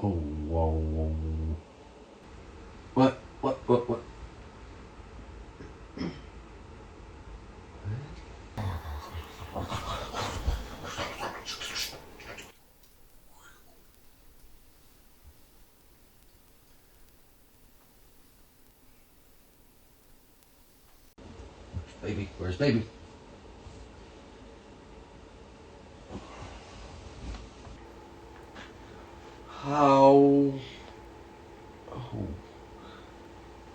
Oh, whoa, whoa. What? Baby, where's baby? How